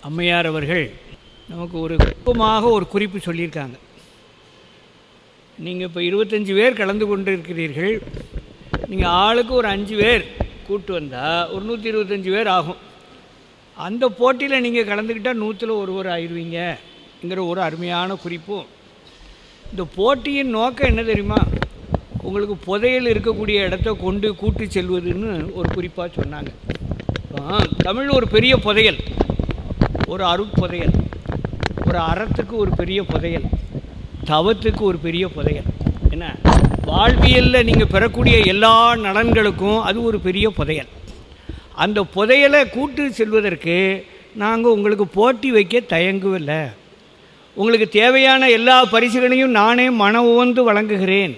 அம்மையார் அவர்கள் நமக்கு ஒரு குடும்பமாக ஒரு குறிப்பு சொல்லியிருக்காங்க. நீங்கள் இப்போ 25 பேர் கலந்து கொண்டு இருக்கிறீர்கள். நீங்கள் ஆளுக்கு ஒரு 5 பேர் கூட்டு வந்தால் ஒரு 125 பேர் ஆகும். அந்த போட்டியில் நீங்கள் கலந்துக்கிட்டால் 100ல் ஒருவர் ஆயிடுவீங்கங்கிற ஒரு அருமையான குறிப்பும். இந்த போட்டியின் நோக்கம் என்ன தெரியுமா? உங்களுக்கு புதையல் இருக்கக்கூடிய இடத்த கொண்டு கூட்டு செல்வதுன்னு ஒரு குறிப்பாக சொன்னாங்க. தமிழ் ஒரு பெரிய புதையல், ஒரு அருட்புதையல், ஒரு அறத்துக்கு ஒரு பெரிய புதையல், தவத்துக்கு ஒரு பெரிய புதையல். என்ன, வாழ்வியலில் நீங்கள் பெறக்கூடிய எல்லா நலன்களுக்கும் அது ஒரு பெரிய புதையல். அந்த புதையலை கூட்டு செல்வதற்கு நாங்கள் உங்களுக்கு போட்டி வைக்க தயங்கவில்லை. உங்களுக்கு தேவையான எல்லா பரிசுகளையும் நானே மன உவந்து வழங்குகிறேன்,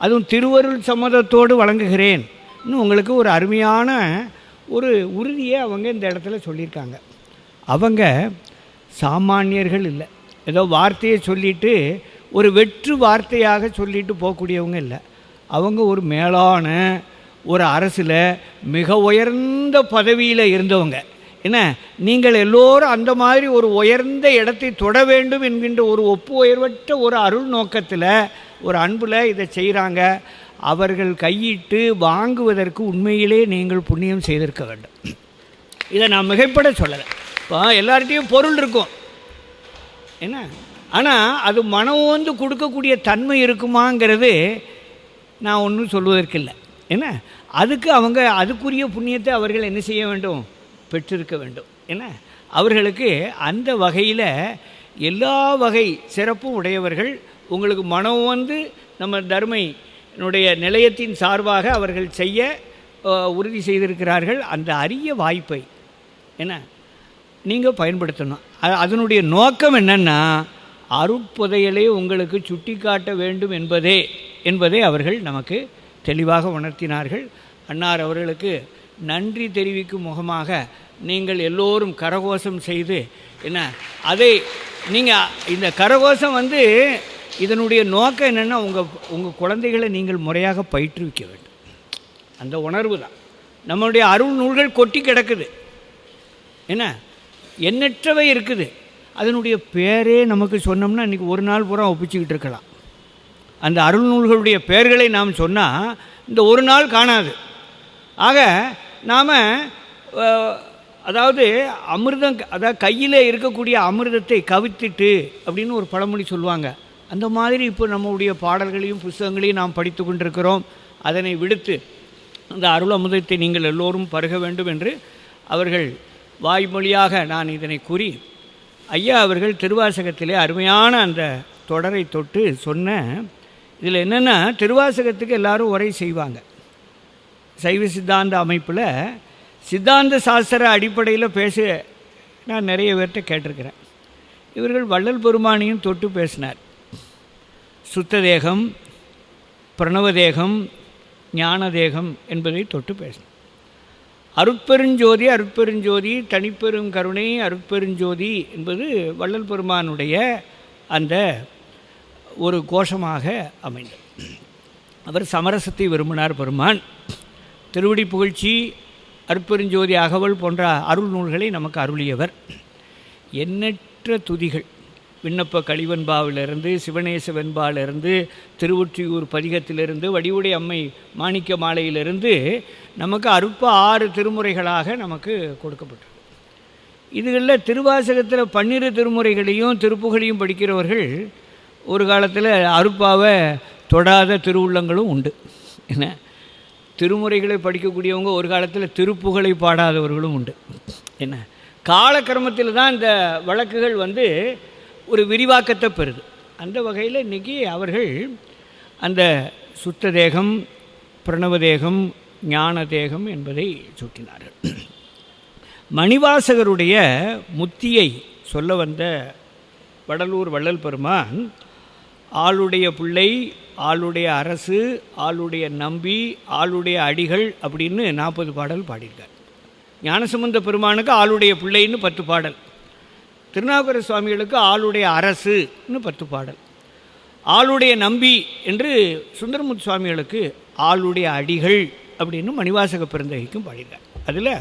அதுவும் திருவருள் சம்மதத்தோடு வழங்குகிறேன். இன்னும் உங்களுக்கு ஒரு அருமையான ஒரு உறுதியை அவங்க இந்த இடத்துல சொல்லியிருக்காங்க. அவங்க சாமானியர்கள் இல்லை, ஏதோ வார்த்தையை சொல்லிவிட்டு ஒரு வெற்று வார்த்தையாக சொல்லிட்டு போகக்கூடியவங்க இல்லை. அவங்க ஒரு மேலான ஒரு அரசில் மிக உயர்ந்த பதவியில் இருந்தவங்க. என்ன, நீங்கள் எல்லோரும் அந்த மாதிரி ஒரு உயர்ந்த இடத்தை தொட வேண்டும் என்கின்ற ஒரு ஒப்பு உயர்வற்ற ஒரு அருள் நோக்கத்தில், ஒரு அன்பில் இதை செய்கிறாங்க. அவர்கள் கையிட்டு வாங்குவதற்கு உண்மையிலே நீங்கள் புண்ணியம் செய்திருக்க வேண்டும். இதை நான் மிகைப்பட சொல்லலை. இப்போ எல்லார்ட்டையும் பொருள் இருக்கும், என்ன, ஆனால் அது மனம் வந்து கொடுக்கக்கூடிய தன்மை இருக்குமாங்கிறது நான் ஒன்றும் சொல்வதற்கு இல்லை. என்ன, அதுக்கு அவங்க அதுக்குரிய புண்ணியத்தை அவர்கள் என்ன செய்ய வேண்டும், பெற்றிருக்க வேண்டும். என்ன, அவர்களுக்கு அந்த வகையில் எல்லா வகை சிறப்பும் உடையவர்கள். உங்களுக்கு மனம் வந்து நம்ம தர்மையினுடைய நிலையத்தின் சார்பாக அவர்கள் செய்ய உறுதி செய்திருக்கிறார்கள். அந்த அரிய வாய்ப்பை என்ன நீங்கள் பயன்படுத்தணும். அதனுடைய நோக்கம் என்னென்னா, அருட்புதையலை உங்களுக்கு சுட்டி காட்ட வேண்டும் என்பதை அவர்கள் நமக்கு தெளிவாக உணர்த்தினார்கள். அன்னார் அவர்களுக்கு நன்றி தெரிவிக்கும் முகமாக நீங்கள் எல்லோரும் கரகோஷம் செய்து, என்ன, அதை நீங்கள் இந்த கரகோஷம் வந்து இதனுடைய நோக்கம் என்னென்னா, உங்கள் குழந்தைகளை நீங்கள் முறையாக பயிற்றுவிக்க வேண்டும். அந்த உணர்வு தான். நம்மளுடைய அருள் நூல்கள் கொட்டி கிடக்குது, என்ன, எண்ணற்றவை இருக்குது. அதனுடைய பேரே நமக்கு சொன்னோம்னா இன்றைக்கி ஒரு நாள் பூரா ஒப்பிச்சுக்கிட்டு இருக்கலாம். அந்த அருள் நூல்களுடைய பெயர்களை நாம் சொன்னால் இந்த ஒரு நாள் காணாது. ஆக நாம் அதாவது அமிர்தம், அதாவது கையில் இருக்கக்கூடிய அமிர்தத்தை கவித்துட்டு அப்படின்னு ஒரு பழமொழி சொல்லுவாங்க. அந்த மாதிரி இப்போ நம்முடைய பாடல்களையும் புஸ்தகங்களையும் நாம் படித்து கொண்டிருக்கிறோம். அதனை விடுத்து அந்த அருள் அமுதத்தை நீங்கள் எல்லோரும் பருக வேண்டும் என்று அவர்கள் வாய்மொழியாக நான் இதனை கூறி, ஐயா அவர்கள் திருவாசகத்திலே அருமையான அந்த தொடரை தொட்டு சொன்ன, இதில் என்னென்னா, திருவாசகத்துக்கு எல்லோரும் உரை செய்வாங்க. சைவ சித்தாந்த அமைப்பில் சித்தாந்த சாஸ்திர அடிப்படையில் பேச நான் நிறைய பேர்கிட்ட கேட்டிருக்கிறேன். இவர்கள் வள்ளல் பெருமானையும் தொட்டு பேசினார். சுத்த தேகம், பிரணவதேகம், ஞான தேகம் என்பதை தொட்டு பேசினார். அருட்பெருஞ்சோதி, அருட்பெருஞ்சோதி, தனிப்பெரும் கருணை, அருட்பெருஞ்சோதி என்பது வள்ளல் பெருமானுடைய அந்த ஒரு கோஷமாக அமைந்தது. அவர் சமரசத்தை விரும்பினார் பெருமான். திருவடி புகழ்ச்சி, அருட்பெருஞ்சோதி, அகவல் போன்ற அருள் நூல்களை நமக்கு அருளியவர். எண்ணற்ற துதிகள், விண்ணப்ப கலிவெண்பாவிலிருந்து, சிவநேச வெண்பாவிலிருந்து, திருவொற்றியூர் பதிகத்திலிருந்து, வடிவுடை அம்மை மாணிக்க மாலையிலிருந்து நமக்கு அருட்ப 6 திருமுறைகளாக நமக்கு கொடுக்கப்பட்டது. இதுகளில் திருவாசகத்தில் 12 திருமுறைகளையும் திருப்புகளையும் படிக்கிறவர்கள் ஒரு காலத்தில் அருட்பாவை தொடாத திருவுள்ளங்களும் உண்டு. என்ன, திருமுறைகளை படிக்கக்கூடியவங்க ஒரு காலத்தில் திருப்புகழை பாடாதவர்களும் உண்டு. என்ன, காலக்கிரமத்தில் தான் இந்த வழக்குகள் வந்து ஒரு விரிவாக்கத்தை பெறுது. அந்த வகையில் இன்றைக்கி அவர்கள் அந்த சுத்த தேகம், பிரணவ தேகம், ஞான தேகம் என்பதை சுட்டினார்கள். மணிவாசகருடைய முத்தியை சொல்ல வந்த வடலூர் வள்ளல் பெருமான், ஆளுடைய பிள்ளை, ஆளுடைய அரசு, ஆளுடைய நம்பி, ஆளுடைய அடிகள் அப்படின்னு 40 பாடல் பாடியிருக்கார். ஞானசம்பந்த பெருமானுக்கு ஆளுடைய பிள்ளைன்னு 10 பாடல், திருநாவுக்கரசு சுவாமிகளுக்கு ஆளுடைய அரசுன்னு 10 பாடல், ஆளுடைய நம்பி என்று சுந்தரமுத்து சுவாமிகளுக்கு ஆளுடைய அடிகள் அப்படின்னு மணிவாசக பெருந்தகைக்கும் பாடியிருக்கார். அதில்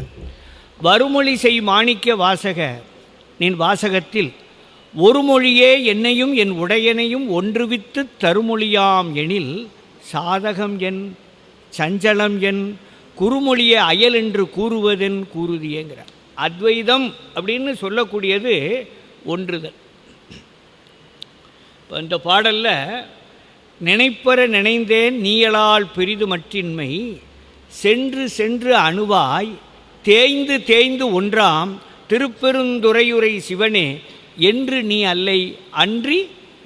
வருமொழி செய் மாணிக்க வாசக நின் வாசகத்தில் ஒரு மொழியே என்னையும் என் உடையனையும் ஒன்றுவித்து தருமொழியாம் எனில் சாதகம் என் சஞ்சலம் என் குறுமொழியை அயல் என்று கூறுவதென் கூறுதியேங்கிறார். அத்வைதம் அப்படின்னு சொல்லக்கூடியது ஒன்றுதல். இப்போ இந்த பாடலில் நினைப்பற நினைந்தேன் நீயலால் பெரிது மற்றின்மை சென்று சென்று அணுவாய் தேய்ந்து தேய்ந்து ஒன்றாம் திருப்பெருந்துறையுரை சிவனே என்று நீ அல்லை அன்றி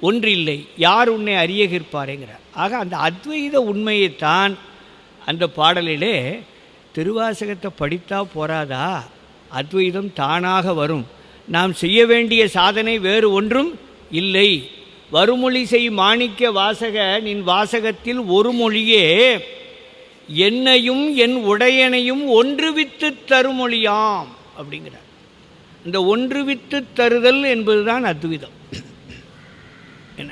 ஒன்றில்லை யார் உன்னை அறியகிற்பாருங்கிறார். ஆக அந்த அத்வைத உண்மையைத்தான் அந்த பாடலிலே திருவாசகத்தை படித்தா போராதா, அத்வைதம் தானாக வரும், நாம் செய்ய வேண்டிய சாதனை வேறு ஒன்றும் இல்லை. வருமொழி செய் மாணிக்க வாசக நின் வாசகத்தில் ஒரு மொழியே என்னையும் என் உடையனையும் ஒன்றுவித்து தருமொழியாம் அப்படிங்கிறார். இந்த ஒன்றுவித்து தருதல் என்பதுதான் அத்வைதம். என்ன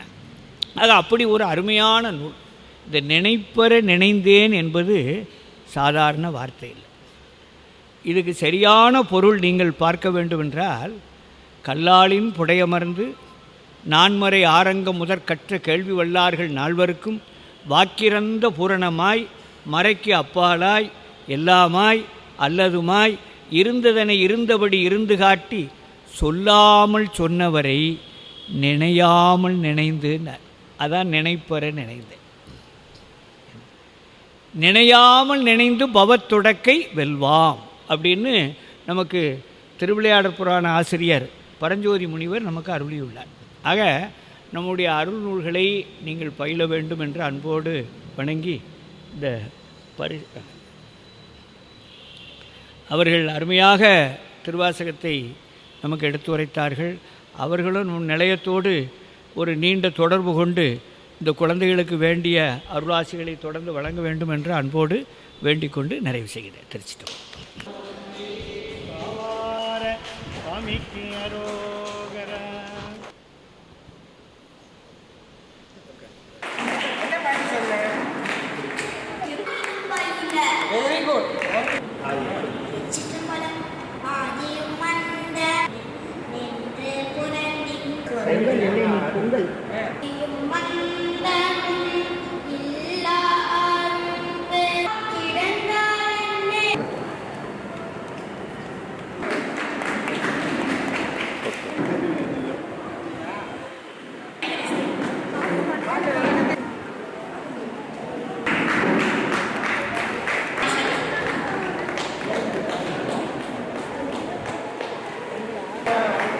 அது அப்படி ஒரு அருமையான நூல். இந்த நினைப்பற நினைந்தேன் என்பது சாதாரண வார்த்தை இல்லை. இதுக்கு சரியான பொருள் நீங்கள் பார்க்க வேண்டுமென்றால் கல்லாலின் புடையமர்ந்து நான்மறை ஆரங்க முதற் கற்ற கேள்வி வல்லார்கள் நால்வருக்கும் வாக்கிறந்த பூரணமாய் மறைக்கு அப்பாலாய் எல்லாமாய் அல்லதுமாய் இருந்ததனை இருந்தபடி இருந்து காட்டி சொல்லாமல் சொன்னவரை நினையாமல் நினைந்து, அதான் நினைப்பற நினைந்தேன். நினையாமல் நினைந்து பவத்துடக்கை வெல்வாம் அப்படின்னு நமக்கு திருவிளையாடற் புராண ஆசிரியர் பரஞ்சோதி முனிவர் நமக்கு அருளியுள்ளார். ஆக நம்முடைய அருள் நூல்களை நீங்கள் பயில வேண்டும் என்று அன்போடு வணங்கி இந்த அவர்கள் அருமையாக திருவாசகத்தை நமக்கு எடுத்துரைத்தார்கள். அவர்களும் நிலையத்தோடு ஒரு நீண்ட தொடர்பு கொண்டு இந்த குழந்தைகளுக்கு வேண்டிய அருளாசிகளை தொடர்ந்து வழங்க வேண்டும் என்று அன்போடு வேண்டிக் கொண்டு நிறைவு செய்கிறேன். திருச்சிட்டோம்.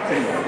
சரிங்க.